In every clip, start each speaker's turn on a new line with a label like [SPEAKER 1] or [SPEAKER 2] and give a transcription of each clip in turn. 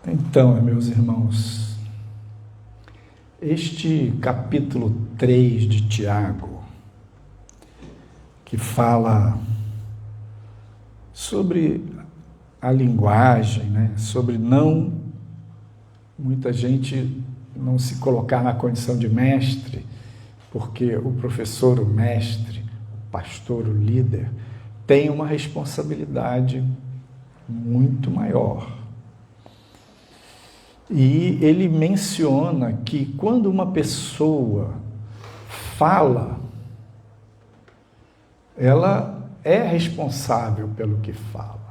[SPEAKER 1] Então, meus irmãos, este capítulo 3 de Tiago, que fala sobre a linguagem, né? Sobre muita gente não se colocar na condição de mestre, porque o professor, o mestre, o pastor, o líder, tem uma responsabilidade muito maior. E ele menciona que quando uma pessoa fala, ela é responsável pelo que fala.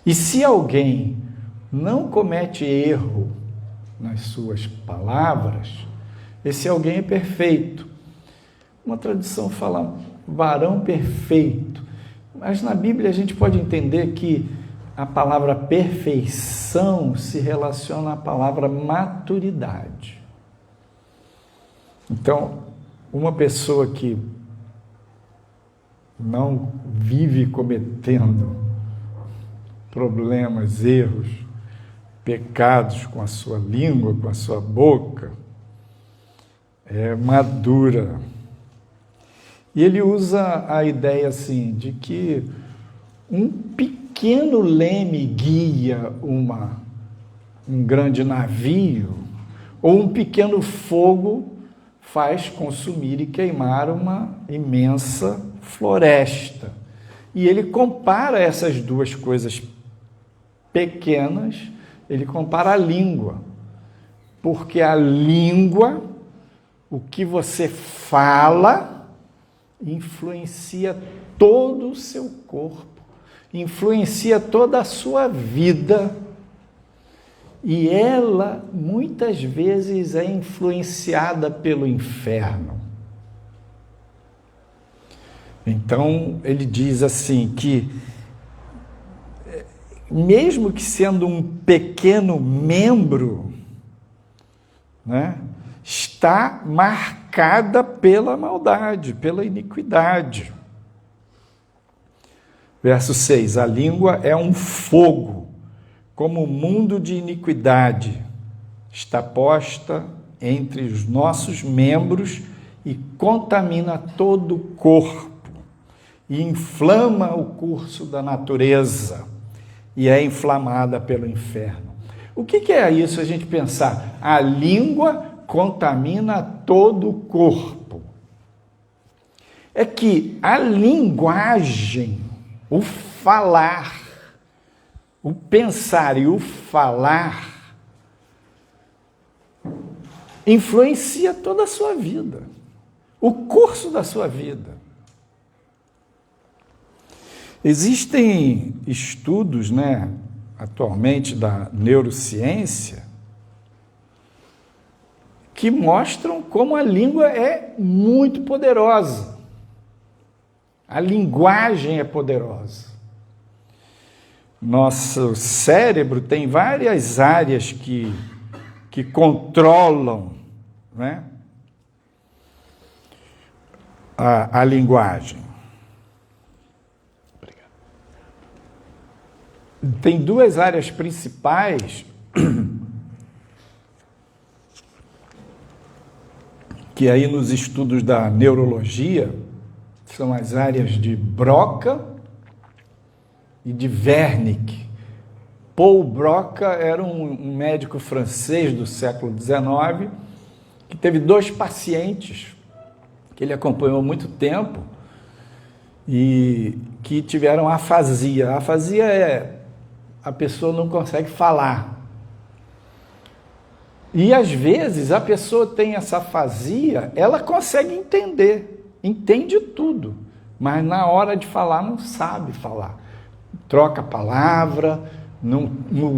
[SPEAKER 1] E se alguém não comete erro nas suas palavras, esse alguém é perfeito. Uma tradição fala varão perfeito, mas na Bíblia a gente pode entender que a palavra perfeição se relaciona à palavra maturidade. Então, uma pessoa que não vive cometendo problemas, erros, pecados com a sua língua, com a sua boca, é madura. E ele usa a ideia assim de que um pequeno leme guia um grande navio, ou um pequeno fogo faz consumir e queimar uma imensa floresta. E ele compara essas duas coisas pequenas, ele compara a língua, porque a língua, o que você fala, influencia todo o seu corpo, influencia toda a sua vida, e ela muitas vezes é influenciada pelo inferno. Então ele diz assim que mesmo que sendo um pequeno membro, né, está marcada pela maldade, pela iniquidade. Verso 6, a língua é um fogo, como o mundo de iniquidade, está posta entre os nossos membros e contamina todo o corpo, e inflama o curso da natureza, e é inflamada pelo inferno. O que é isso a gente pensar? A língua contamina todo o corpo. É que a linguagem, o falar, o pensar e o falar influencia toda a sua vida, o curso da sua vida. Existem estudos, né, atualmente da neurociência, que mostram como a língua é muito poderosa. A linguagem é poderosa. Nosso cérebro tem várias áreas que controlam, né, a linguagem. Tem duas áreas principais que aí nos estudos da neurologia são as áreas de Broca e de Wernicke. Paul Broca era um médico francês do século XIX que teve dois pacientes que ele acompanhou há muito tempo e que tiveram afasia. A afasia é a pessoa não consegue falar. E às vezes a pessoa tem essa afasia, ela consegue entender, entende tudo, mas na hora de falar não sabe falar. Troca a palavra, não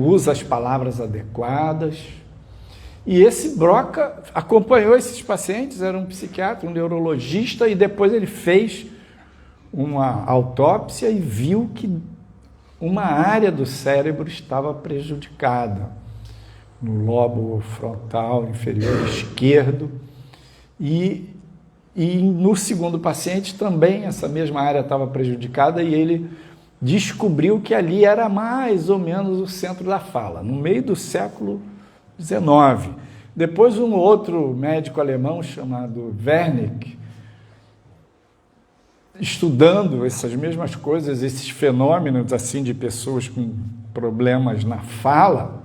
[SPEAKER 1] usa as palavras adequadas. E esse Broca acompanhou esses pacientes, era um psiquiatra, um neurologista, e depois ele fez uma autópsia e viu que uma área do cérebro estava prejudicada, no lobo frontal inferior esquerdo, e no segundo paciente também essa mesma área estava prejudicada, e ele descobriu que ali era mais ou menos o centro da fala, no meio do século XIX. Depois um outro médico alemão chamado Wernicke, estudando essas mesmas coisas, esses fenômenos assim de pessoas com problemas na fala,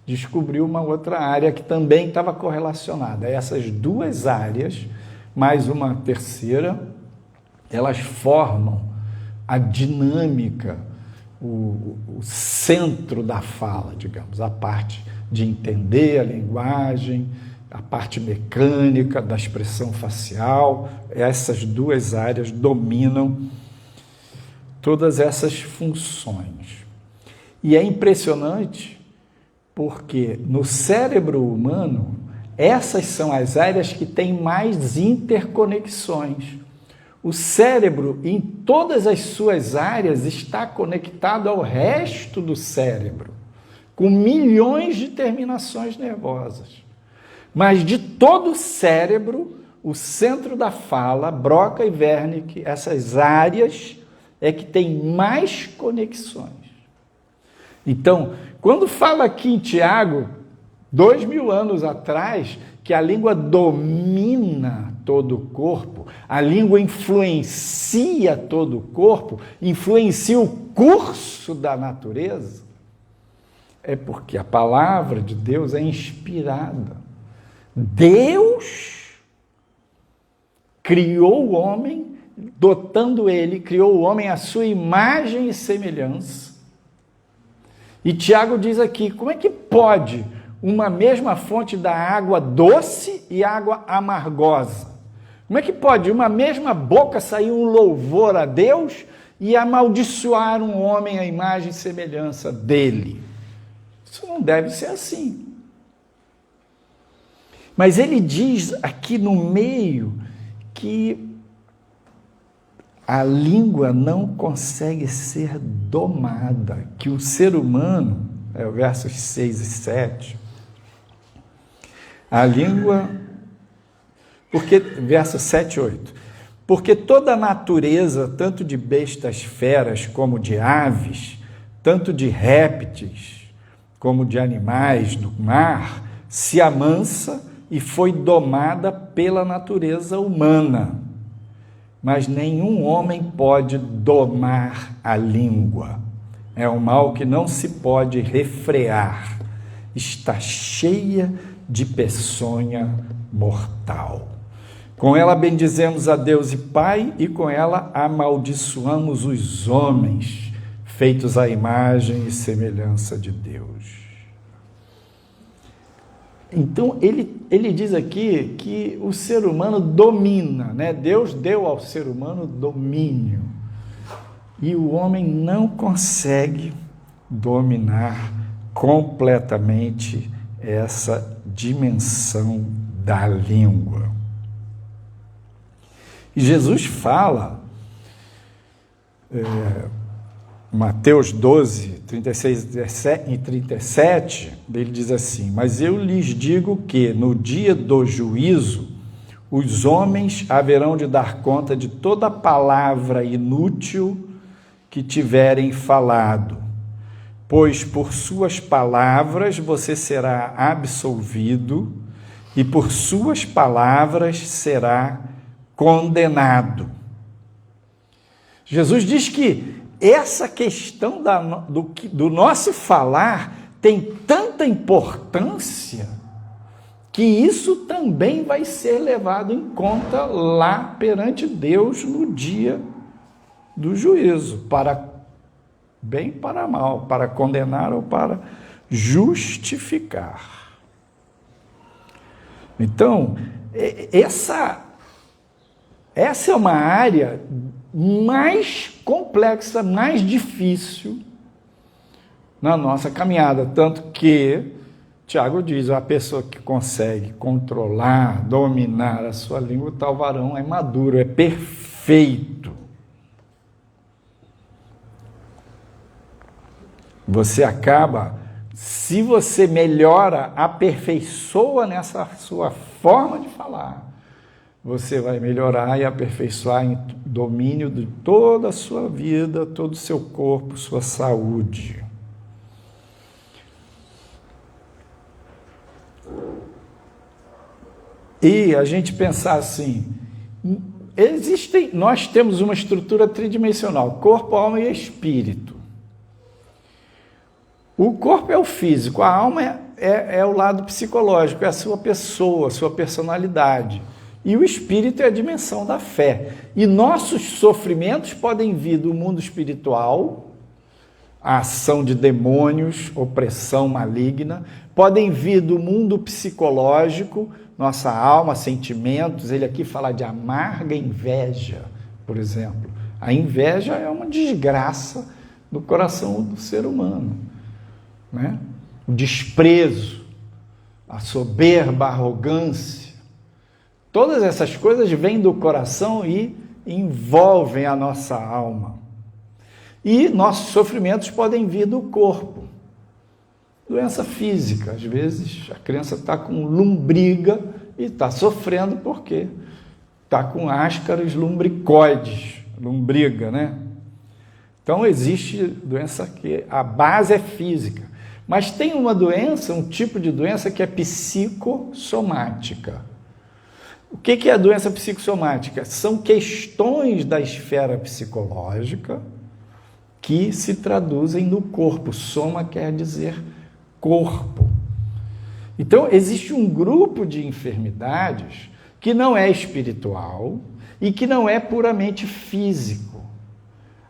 [SPEAKER 1] descobriu uma outra área que também estava correlacionada. Essas duas áreas, mais uma terceira, elas formam a dinâmica, o centro da fala, digamos, a parte de entender a linguagem, a parte mecânica da expressão facial. Essas duas áreas dominam todas essas funções. E é impressionante porque no cérebro humano, essas são as áreas que têm mais interconexões. O cérebro, em todas as suas áreas, está conectado ao resto do cérebro, com milhões de terminações nervosas. Mas de todo o cérebro, o centro da fala, Broca e Wernicke, essas áreas é que tem mais conexões. Então, quando fala aqui em Tiago, 2000 anos atrás, que a língua domina todo o corpo, a língua influencia todo o corpo, influencia o curso da natureza, é porque a palavra de Deus é inspirada. Deus criou o homem, dotando ele, criou o homem à sua imagem e semelhança. E Tiago diz aqui, como é que pode uma mesma fonte dar água doce e água amargosa? Como é que pode uma mesma boca sair um louvor a Deus e amaldiçoar um homem à imagem e semelhança dele? Isso não deve ser assim. Mas ele diz aqui no meio que a língua não consegue ser domada, que o ser humano, versos 6 e 7, a língua, versos 7 e 8, porque toda a natureza, tanto de bestas feras como de aves, tanto de répteis como de animais do mar, se amansa e foi domada pela natureza humana. Mas nenhum homem pode domar a língua. É um mal que não se pode refrear. Está cheia de peçonha mortal. Com ela bendizemos a Deus e Pai, e com ela amaldiçoamos os homens, feitos à imagem e semelhança de Deus. Então, ele diz aqui que o ser humano domina, né? Deus deu ao ser humano domínio. E o homem não consegue dominar completamente essa dimensão da língua. E Jesus fala, Mateus 12, 36 e 37, ele diz assim, mas eu lhes digo que no dia do juízo, os homens haverão de dar conta de toda palavra inútil que tiverem falado, pois por suas palavras você será absolvido e por suas palavras será condenado. Jesus diz que essa questão do nosso falar tem tanta importância que isso também vai ser levado em conta lá perante Deus no dia do juízo, para bem e para mal, para condenar ou para justificar. Então, essa é uma área mais complexa, mais difícil na nossa caminhada, tanto que Tiago diz, a pessoa que consegue controlar, dominar a sua língua, tal varão é maduro, é perfeito. Você acaba, se você melhora, aperfeiçoa nessa sua forma de falar, você vai melhorar e aperfeiçoar em domínio de toda a sua vida, todo o seu corpo, sua saúde. E a gente pensar assim, nós temos uma estrutura tridimensional, corpo, alma e espírito. O corpo é o físico, a alma é o lado psicológico, é a sua pessoa, a sua personalidade. E o espírito é a dimensão da fé. E nossos sofrimentos podem vir do mundo espiritual, a ação de demônios, opressão maligna, podem vir do mundo psicológico, nossa alma, sentimentos. Ele aqui fala de amarga inveja, por exemplo. A inveja é uma desgraça no coração do ser humano, né? O desprezo, a soberba, a arrogância, todas essas coisas vêm do coração e envolvem a nossa alma. E nossos sofrimentos podem vir do corpo. Doença física, às vezes a criança está com lombriga e está sofrendo porque está com ascaris lumbricoides, lombriga, né? Então existe doença que a base é física, mas tem uma doença, um tipo de doença que é psicossomática. O que é a doença psicossomática? São questões da esfera psicológica que se traduzem no corpo. Soma quer dizer corpo. Então, existe um grupo de enfermidades que não é espiritual e que não é puramente físico.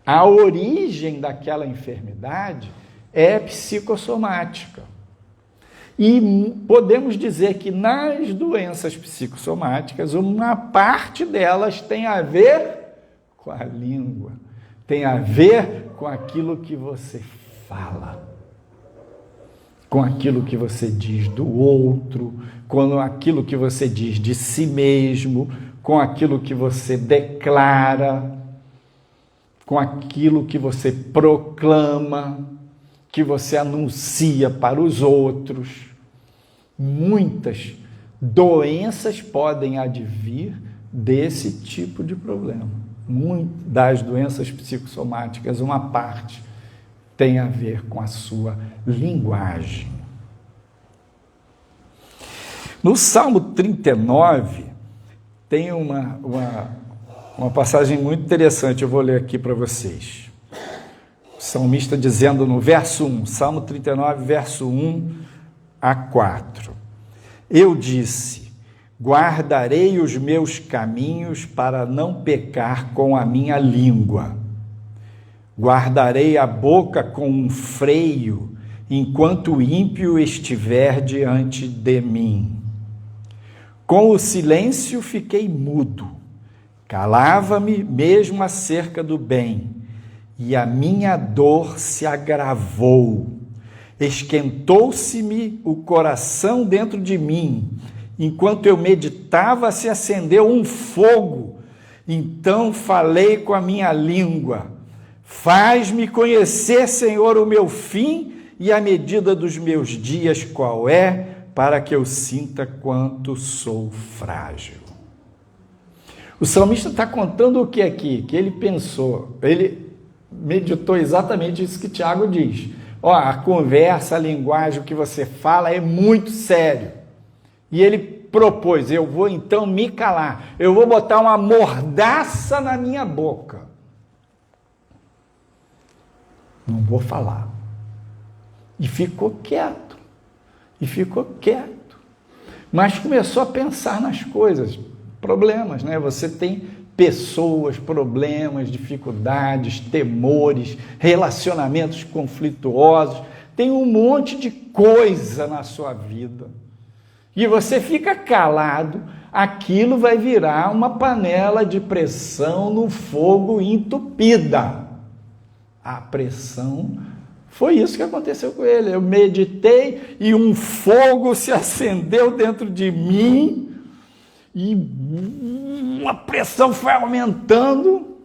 [SPEAKER 1] A origem daquela enfermidade é psicossomática. E podemos dizer que nas doenças psicossomáticas, uma parte delas tem a ver com a língua, tem a ver com aquilo que você fala, com aquilo que você diz do outro, com aquilo que você diz de si mesmo, com aquilo que você declara, com aquilo que você proclama, que você anuncia para os outros. Muitas doenças podem advir desse tipo de problema. Das doenças psicossomáticas, uma parte tem a ver com a sua linguagem. No Salmo 39, tem uma passagem muito interessante, eu vou ler aqui para vocês. O salmista dizendo no verso 1, Salmo 39, verso 1 a 4. Eu disse, guardarei os meus caminhos para não pecar com a minha língua. Guardarei a boca com um freio, enquanto o ímpio estiver diante de mim. Com o silêncio fiquei mudo, calava-me mesmo acerca do bem, e a minha dor se agravou. Esquentou-se-me o coração dentro de mim, enquanto eu meditava se acendeu um fogo. Então falei com a minha língua. Faz-me conhecer, Senhor, o meu fim e a medida dos meus dias qual é, para que eu sinta quanto sou frágil. O salmista está contando o que aqui? Que ele pensou, ele meditou exatamente isso que Tiago diz. A conversa, a linguagem, o que você fala é muito sério. E ele propôs, eu vou então me calar, eu vou botar uma mordaça na minha boca. Não vou falar. E ficou quieto. Mas começou a pensar nas coisas, problemas, né? Você tem pessoas, problemas, dificuldades, temores, relacionamentos conflituosos, tem um monte de coisa na sua vida. E você fica calado, aquilo vai virar uma panela de pressão no fogo entupida. A pressão, foi isso que aconteceu com ele. Eu meditei e um fogo se acendeu dentro de mim e a pressão foi aumentando,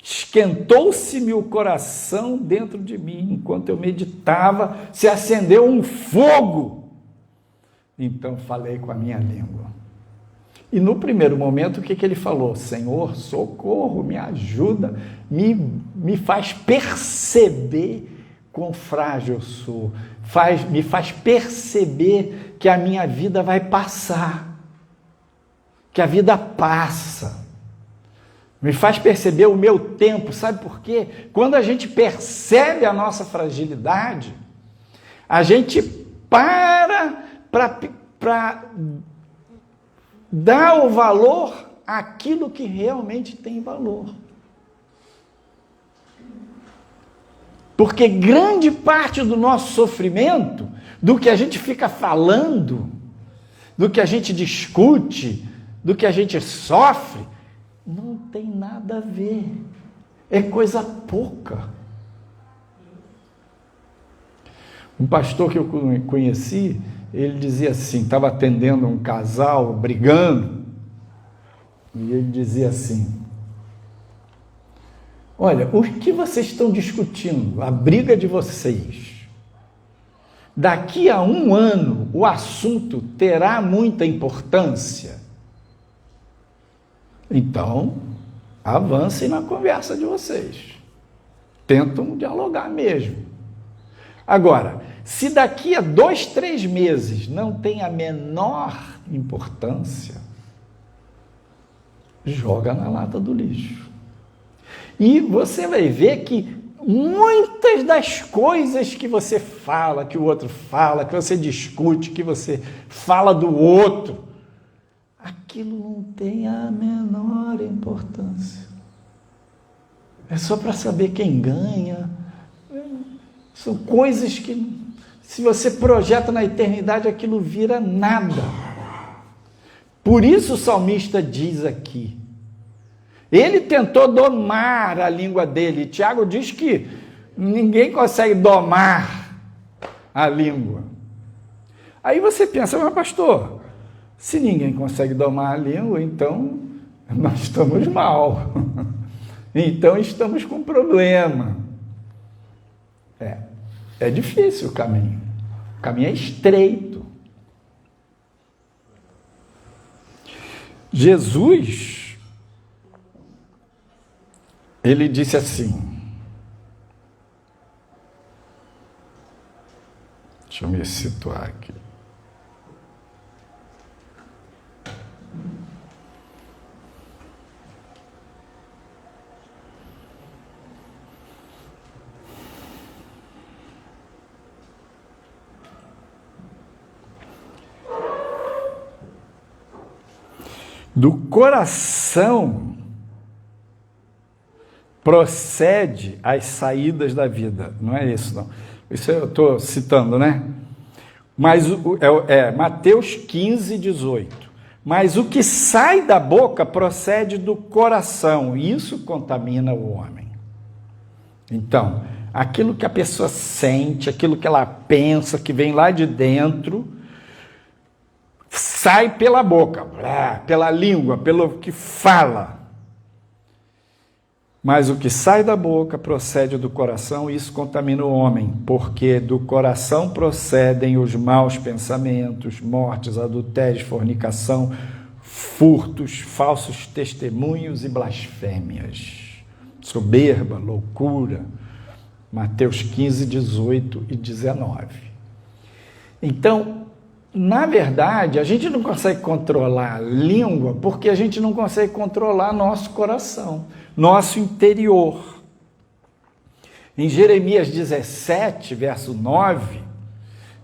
[SPEAKER 1] esquentou-se-me o coração dentro de mim, enquanto eu meditava, se acendeu um fogo. Então falei com a minha língua. E no primeiro momento, o que ele falou? Senhor, socorro, me ajuda, me faz perceber quão frágil eu sou, me faz perceber que a minha vida vai passar, que a vida passa, me faz perceber o meu tempo. Sabe por quê? Quando a gente percebe a nossa fragilidade, a gente para dar o valor àquilo que realmente tem valor. Porque grande parte do nosso sofrimento, do que a gente fica falando, do que a gente discute, do que a gente sofre, não tem nada a ver. É coisa pouca. Um pastor que eu conheci, ele dizia assim, estava atendendo um casal brigando, e ele dizia assim: olha, o que vocês estão discutindo, a briga de vocês, daqui a 1 ano o assunto terá muita importância? Então, avancem na conversa de vocês. Tentam dialogar mesmo. Agora, se daqui a 2, 3 meses não tem a menor importância, joga na lata do lixo. E você vai ver que muitas das coisas que você fala, que o outro fala, que você discute, que você fala do outro, aquilo não tem a menor importância. É só para saber quem ganha. São coisas que, se você projeta na eternidade, aquilo vira nada. Por isso o salmista diz aqui, ele tentou domar a língua dele. Tiago diz que ninguém consegue domar a língua. Aí você pensa, mas pastor, se ninguém consegue domar a língua, então nós estamos mal. Então estamos com problema. É difícil o caminho. O caminho é estreito. Jesus, ele disse assim, deixa eu me situar aqui. Do coração procede as saídas da vida. Não é isso, não. Isso eu estou citando, né? Mas Mateus 15, 18. Mas o que sai da boca procede do coração. E isso contamina o homem. Então, aquilo que a pessoa sente, aquilo que ela pensa, que vem lá de dentro, sai pela boca, pela língua, pelo que fala. Mas o que sai da boca procede do coração, e isso contamina o homem, porque do coração procedem os maus pensamentos, mortes, adultérios, fornicação, furtos, falsos testemunhos e blasfêmias, soberba, loucura. Mateus 15, 18 e 19. Então, na verdade, a gente não consegue controlar a língua porque a gente não consegue controlar nosso coração, nosso interior. Em Jeremias 17, verso 9,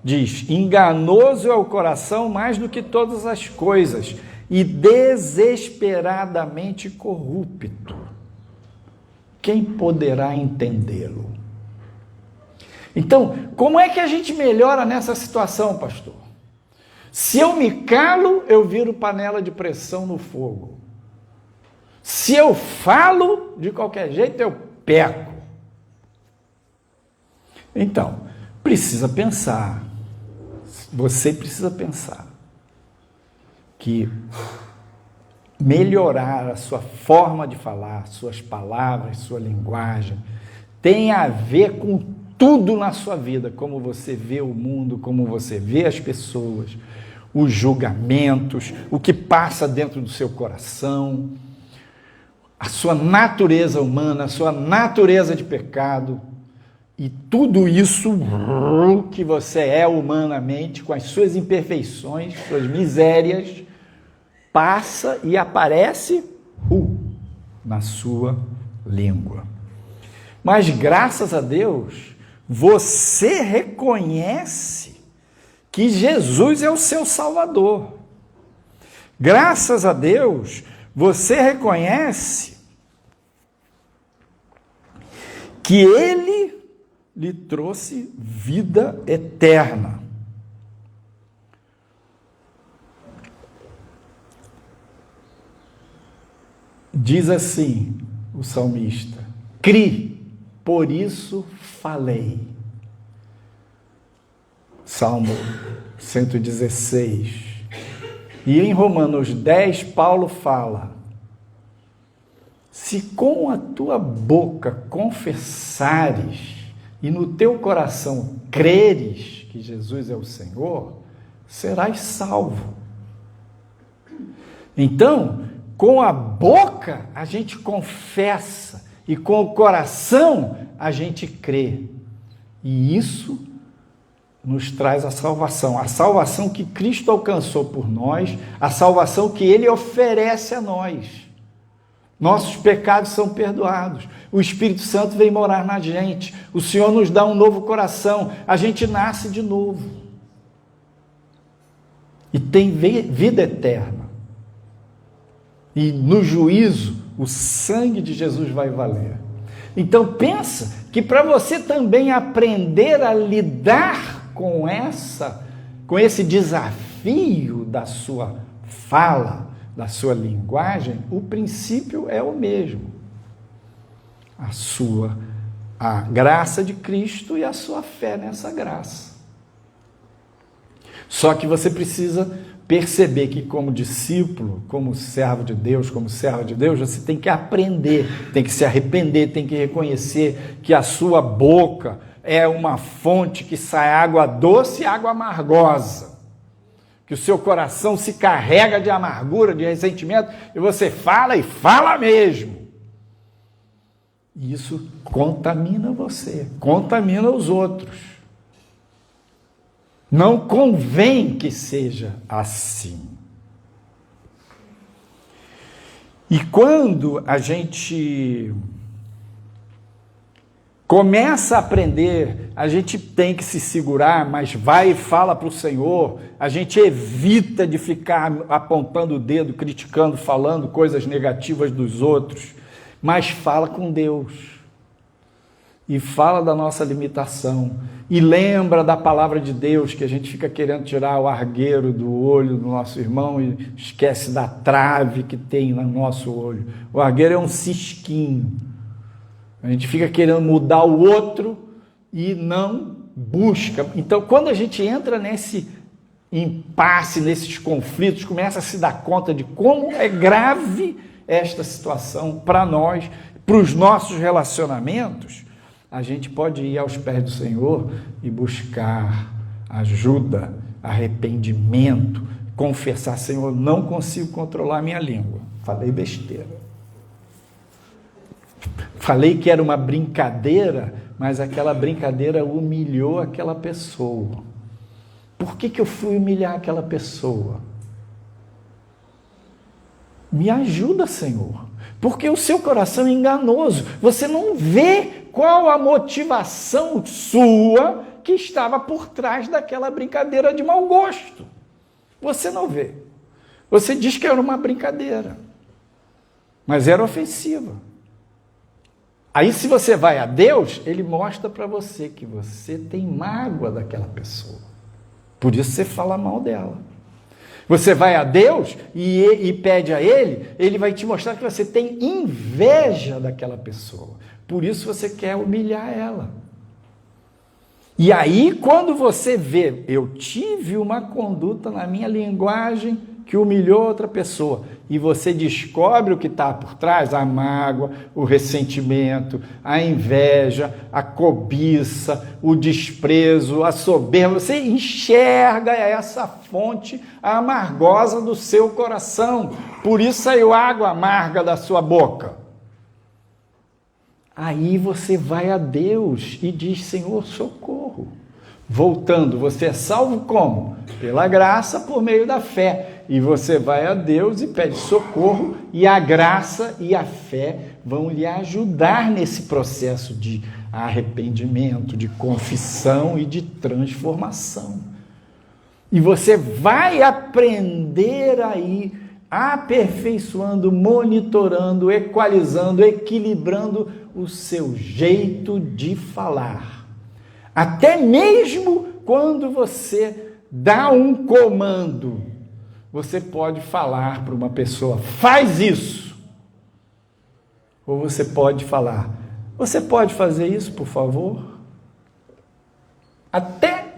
[SPEAKER 1] diz: enganoso é o coração mais do que todas as coisas e desesperadamente corrupto. Quem poderá entendê-lo? Então, como é que a gente melhora nessa situação, pastor? Se eu me calo, eu viro panela de pressão no fogo. Se eu falo, de qualquer jeito eu peco. Então, precisa pensar. Você precisa pensar que melhorar a sua forma de falar, suas palavras, sua linguagem, tem a ver com tudo na sua vida, como você vê o mundo, como você vê as pessoas, os julgamentos, o que passa dentro do seu coração, a sua natureza humana, a sua natureza de pecado, e tudo isso que você é humanamente, com as suas imperfeições, suas misérias, passa e aparece na sua língua. Mas graças a Deus, você reconhece que Jesus é o seu Salvador. Graças a Deus, você reconhece que Ele lhe trouxe vida eterna. Diz assim o salmista: cri, por isso falei. Salmo 116. E em Romanos 10, Paulo fala: se com a tua boca confessares e no teu coração creres que Jesus é o Senhor, serás salvo. Então, com a boca a gente confessa e com o coração a gente crê. E isso nos traz a salvação que Cristo alcançou por nós, a salvação que Ele oferece a nós. Nossos pecados são perdoados, o Espírito Santo vem morar na gente, o Senhor nos dá um novo coração, a gente nasce de novo e tem vida eterna. E no juízo, o sangue de Jesus vai valer. Então pensa que para você também aprender a lidar com esse desafio da sua fala, da sua linguagem, o princípio é o mesmo. A graça de Cristo e a sua fé nessa graça. Só que você precisa perceber que como discípulo, como servo de Deus, como serva de Deus, você tem que aprender, tem que se arrepender, tem que reconhecer que a sua boca é uma fonte que sai água doce e água amargosa. Que o seu coração se carrega de amargura, de ressentimento, e você fala e fala mesmo. E isso contamina você, contamina os outros. Não convém que seja assim. E quando a gente começa a aprender, a gente tem que se segurar, mas vai e fala para o Senhor, a gente evita de ficar apontando o dedo, criticando, falando coisas negativas dos outros, mas fala com Deus. E fala da nossa limitação. E lembra da palavra de Deus, que a gente fica querendo tirar o argueiro do olho do nosso irmão e esquece da trave que tem no nosso olho. O argueiro é um cisquinho. A gente fica querendo mudar o outro e não busca. Então, quando a gente entra nesse impasse, nesses conflitos, começa a se dar conta de como é grave esta situação para nós, para os nossos relacionamentos, a gente pode ir aos pés do Senhor e buscar ajuda, arrependimento, confessar: Senhor, não consigo controlar a minha língua, falei besteira. Falei que era uma brincadeira, mas aquela brincadeira humilhou aquela pessoa. Por que eu fui humilhar aquela pessoa? Me ajuda, Senhor, porque o seu coração é enganoso. Você não vê qual a motivação sua que estava por trás daquela brincadeira de mau gosto. Você não vê. Você diz que era uma brincadeira, mas era ofensiva. Aí, se você vai a Deus, Ele mostra para você que você tem mágoa daquela pessoa. Por isso você fala mal dela. Você vai a Deus e pede a Ele, Ele vai te mostrar que você tem inveja daquela pessoa. Por isso você quer humilhar ela. E aí, quando você vê, eu tive uma conduta na minha linguagem que humilhou outra pessoa, e você descobre o que está por trás, a mágoa, o ressentimento, a inveja, a cobiça, o desprezo, a soberba, você enxerga essa fonte amargosa do seu coração. Por isso saiu água amarga da sua boca. Aí você vai a Deus e diz: Senhor, socorro. Voltando, você é salvo como? Pela graça, por meio da fé. E você vai a Deus e pede socorro, e a graça e a fé vão lhe ajudar nesse processo de arrependimento, de confissão e de transformação. E você vai aprender aí, aperfeiçoando, monitorando, equalizando, equilibrando o seu jeito de falar. Até mesmo quando você dá um comando, você pode falar para uma pessoa: faz isso. Ou você pode falar: você pode fazer isso, por favor? Até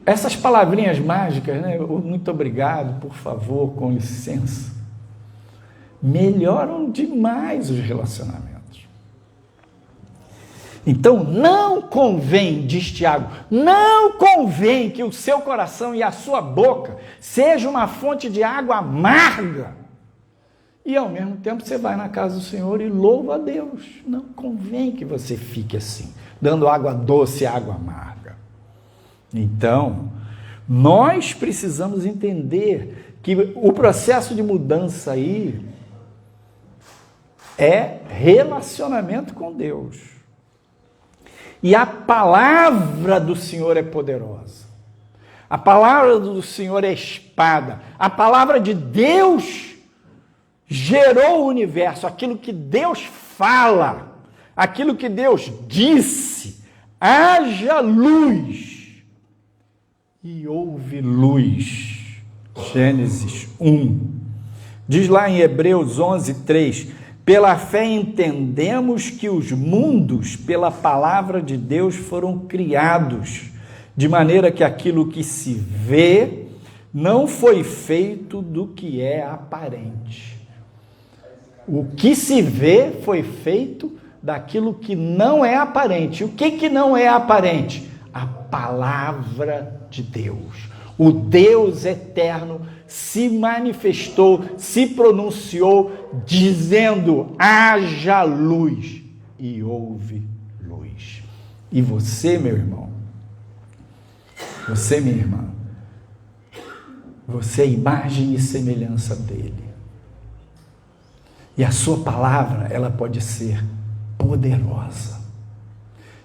[SPEAKER 1] essas palavrinhas mágicas, né? Muito obrigado, por favor, com licença, melhoram demais os relacionamentos. Então, não convém, diz Tiago, não convém que o seu coração e a sua boca seja uma fonte de água amarga. E, ao mesmo tempo, você vai na casa do Senhor e louva a Deus. Não convém que você fique assim, dando água doce e água amarga. Então, nós precisamos entender que o processo de mudança aí é relacionamento com Deus. E a palavra do Senhor é poderosa. A palavra do Senhor é espada. A palavra de Deus gerou o universo. Aquilo que Deus fala, aquilo que Deus disse: haja luz. E houve luz. Gênesis 1. Diz lá em Hebreus 11:3: pela fé entendemos que os mundos, pela palavra de Deus, foram criados, de maneira que aquilo que se vê não foi feito do que é aparente. O que se vê foi feito daquilo que não é aparente. O que não é aparente? A palavra de Deus. O Deus eterno se manifestou, se pronunciou, dizendo: haja luz, e houve luz. E você, meu irmão, você, minha irmã, você é imagem e semelhança dele. E a sua palavra, ela pode ser poderosa.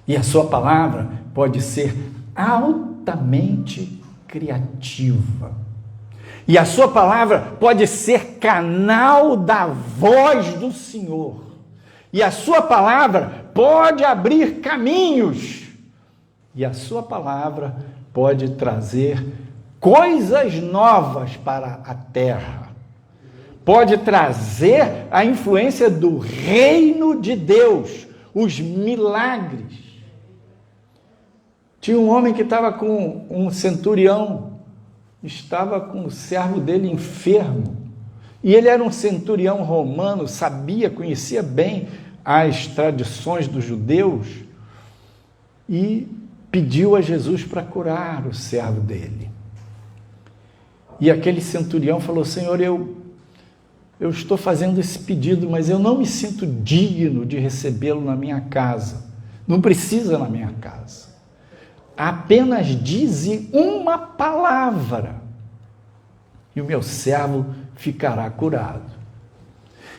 [SPEAKER 1] E a sua palavra pode ser altamente criativa. E a sua palavra pode ser canal da voz do Senhor. E a sua palavra pode abrir caminhos. E a sua palavra pode trazer coisas novas para a terra. Pode trazer a influência do reino de Deus, os milagres. Tinha um homem que estava com um centurião, estava com o servo dele enfermo, e ele era um centurião romano, conhecia bem as tradições dos judeus, e pediu a Jesus para curar o servo dele. E aquele centurião falou: Senhor, eu estou fazendo esse pedido, mas eu não me sinto digno de recebê-lo na minha casa. Não precisa na minha casa. Apenas dize uma palavra e o meu servo ficará curado.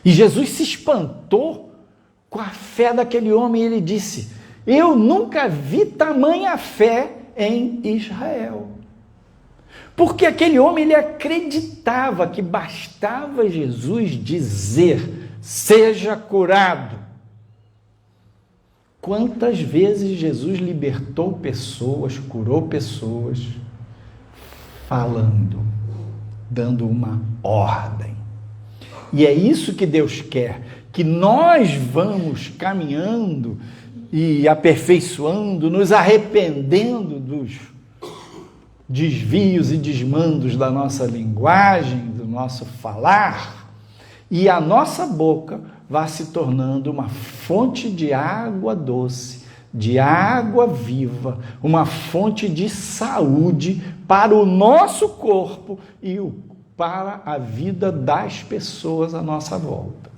[SPEAKER 1] E Jesus se espantou com a fé daquele homem e ele disse: eu nunca vi tamanha fé em Israel. Porque aquele homem, ele acreditava que bastava Jesus dizer: seja curado. Quantas vezes Jesus libertou pessoas, curou pessoas, falando, dando uma ordem. E é isso que Deus quer, que nós vamos caminhando e aperfeiçoando, nos arrependendo dos desvios e desmandos da nossa linguagem, nosso falar, e a nossa boca vai se tornando uma fonte de água doce, de água viva, uma fonte de saúde para o nosso corpo e para a vida das pessoas à nossa volta.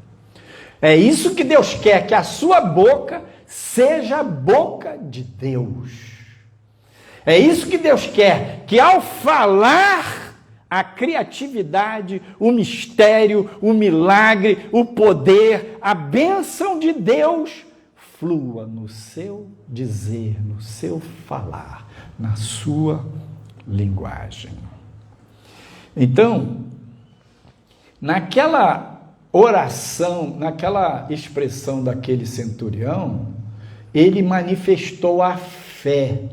[SPEAKER 1] É isso que Deus quer, que a sua boca seja a boca de Deus. É isso que Deus quer, que ao falar, a criatividade, o mistério, o milagre, o poder, a bênção de Deus flua no seu dizer, no seu falar, na sua linguagem. Então, naquela oração, naquela expressão daquele centurião, ele manifestou a fé.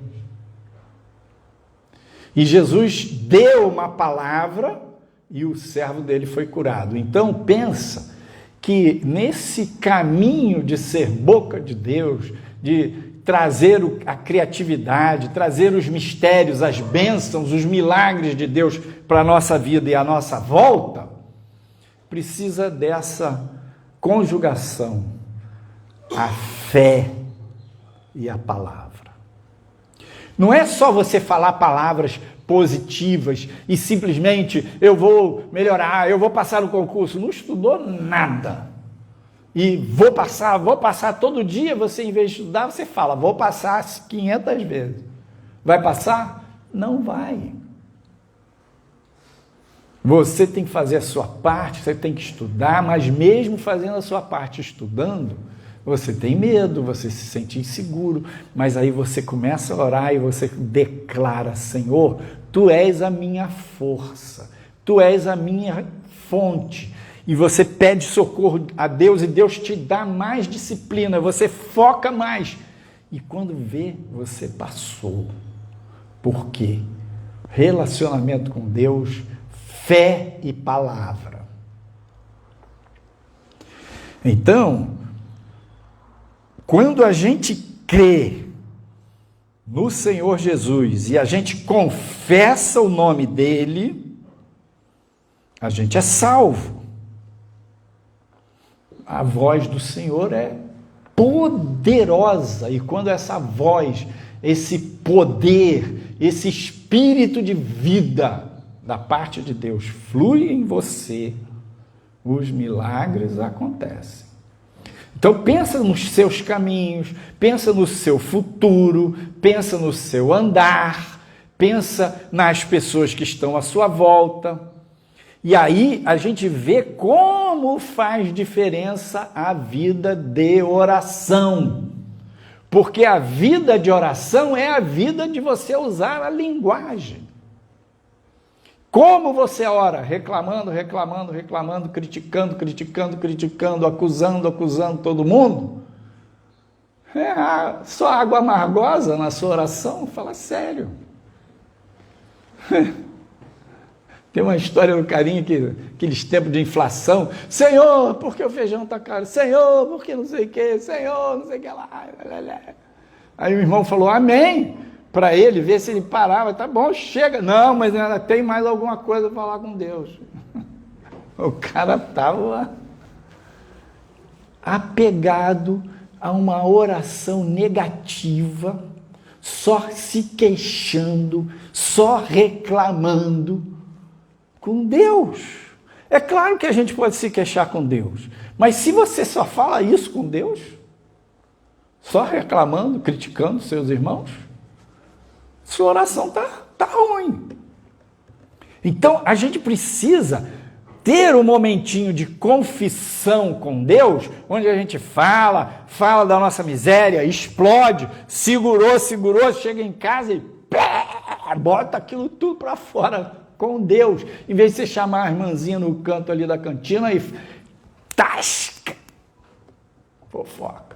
[SPEAKER 1] E Jesus deu uma palavra e o servo dele foi curado. Então, pensa que nesse caminho de ser boca de Deus, de trazer a criatividade, trazer os mistérios, as bênçãos, os milagres de Deus para a nossa vida e a nossa volta, precisa dessa conjugação, a fé e a palavra. Não é só você falar palavras positivas e simplesmente eu vou melhorar, eu vou passar no concurso. Não estudou nada. E vou passar todo dia. Você, em vez de estudar, você fala, vou passar 500 vezes. Vai passar? Não vai. Você tem que fazer a sua parte, você tem que estudar, mas mesmo fazendo a sua parte, estudando, você tem medo, você se sente inseguro, mas aí você começa a orar e você declara, Senhor, Tu és a minha força, Tu és a minha fonte. E você pede socorro a Deus e Deus te dá mais disciplina, você foca mais. E quando vê, você passou. Por quê? Relacionamento com Deus, fé e palavra. Então, quando a gente crê no Senhor Jesus e a gente confessa o nome dele, a gente é salvo. A voz do Senhor é poderosa, e quando essa voz, esse poder, esse espírito de vida da parte de Deus flui em você, os milagres acontecem. Então pensa nos seus caminhos, pensa no seu futuro, pensa no seu andar, pensa nas pessoas que estão à sua volta. E aí a gente vê como faz diferença a vida de oração. Porque a vida de oração é a vida de você usar a linguagem. Como você ora? Reclamando, criticando, acusando todo mundo? Só água amargosa na sua oração? Fala sério. Tem uma história do carinha que aqueles tempos de inflação, Senhor, por que o feijão está caro? Senhor, por que não sei o que? Senhor, não sei o que lá. Aí o irmão falou, amém, para ele, ver se ele parava. Tá bom, chega. Não, mas ainda tem mais alguma coisa para falar com Deus. O cara estava apegado a uma oração negativa, só se queixando, só reclamando com Deus. É claro que a gente pode se queixar com Deus, mas se você só fala isso com Deus, só reclamando, criticando seus irmãos, sua oração tá ruim. Então a gente precisa ter um momentinho de confissão com Deus, onde a gente fala da nossa miséria, explode, segurou, chega em casa e bota aquilo tudo para fora com Deus, em vez de você chamar a irmãzinha no canto ali da cantina e tasca, fofoca.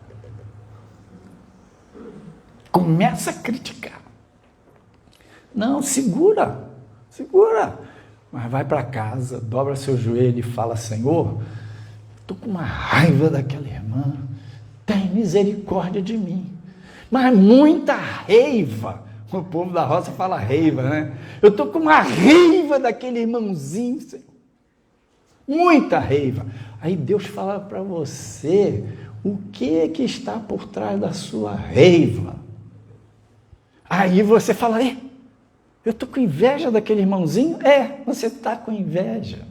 [SPEAKER 1] Começa a criticar. Não, segura. Mas vai para casa, dobra seu joelho e fala, Senhor, estou com uma raiva daquela irmã, tem misericórdia de mim. Mas muita raiva. O povo da roça fala raiva, né? Eu estou com uma raiva daquele irmãozinho, Senhor. muita raiva. Aí Deus fala para você o que está por trás da sua raiva. Aí você fala, eu estou com inveja daquele irmãozinho? Você está com inveja.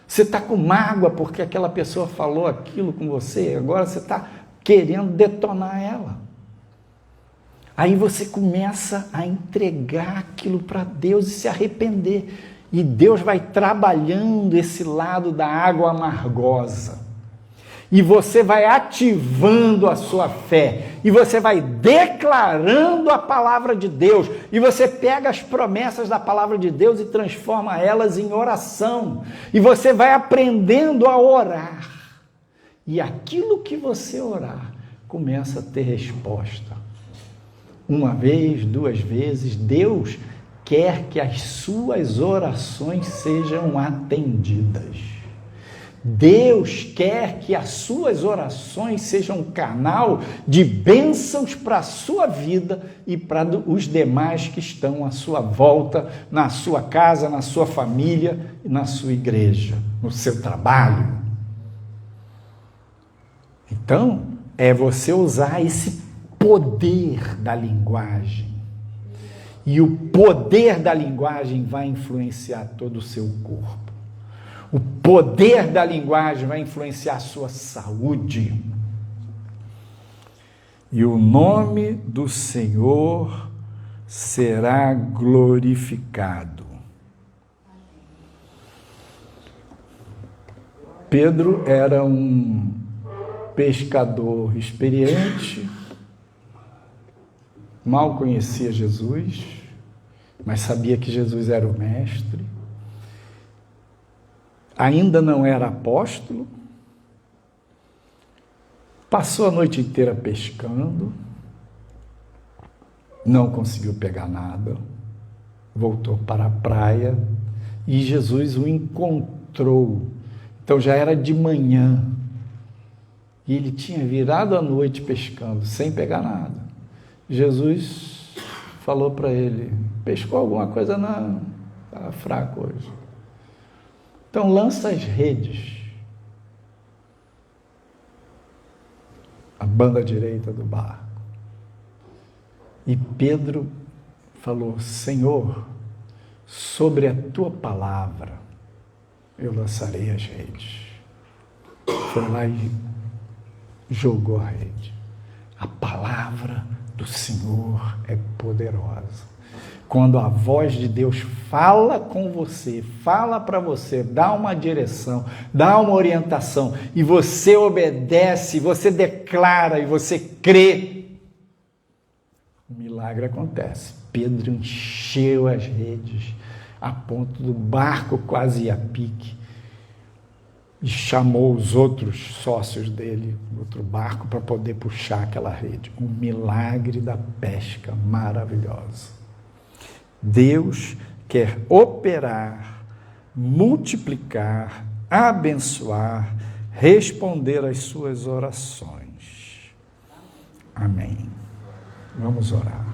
[SPEAKER 1] Você está com mágoa porque aquela pessoa falou aquilo com você, agora você está querendo detonar ela. Aí você começa a entregar aquilo para Deus e se arrepender. E Deus vai trabalhando esse lado da água amargosa. E você vai ativando a sua fé. E você vai declarando a palavra de Deus. E você pega as promessas da palavra de Deus e transforma elas em oração. E você vai aprendendo a orar. E aquilo que você orar começa a ter resposta. Uma vez, 2 vezes, Deus quer que as suas orações sejam atendidas. Deus quer que as suas orações sejam um canal de bênçãos para a sua vida e para os demais que estão à sua volta, na sua casa, na sua família e na sua igreja, no seu trabalho. Então, é você usar esse poder da linguagem. E o poder da linguagem vai influenciar todo o seu corpo. O poder da linguagem vai influenciar a sua saúde. E o nome do Senhor será glorificado. Pedro era um pescador experiente, mal conhecia Jesus, mas sabia que Jesus era o mestre. Ainda não era apóstolo. Passou a noite inteira pescando, não conseguiu pegar nada, voltou para a praia e Jesus o encontrou. Então já era de manhã e ele tinha virado a noite pescando, sem pegar nada. Jesus falou para ele, pescou alguma coisa? Não, estava fraco hoje. Então lança as redes. A banda direita do barco. E Pedro falou, Senhor, sobre a tua palavra eu lançarei as redes. Foi lá e jogou a rede. A palavra do Senhor é poderosa. Quando a voz de Deus fala com você, fala para você, dá uma direção, dá uma orientação, e você obedece, você declara e você crê, o milagre acontece. Pedro encheu as redes a ponto do barco quase ir a pique e chamou os outros sócios dele, outro barco, para poder puxar aquela rede. Um milagre da pesca maravilhoso. Deus quer operar, multiplicar, abençoar, responder às suas orações. Amém. Vamos orar.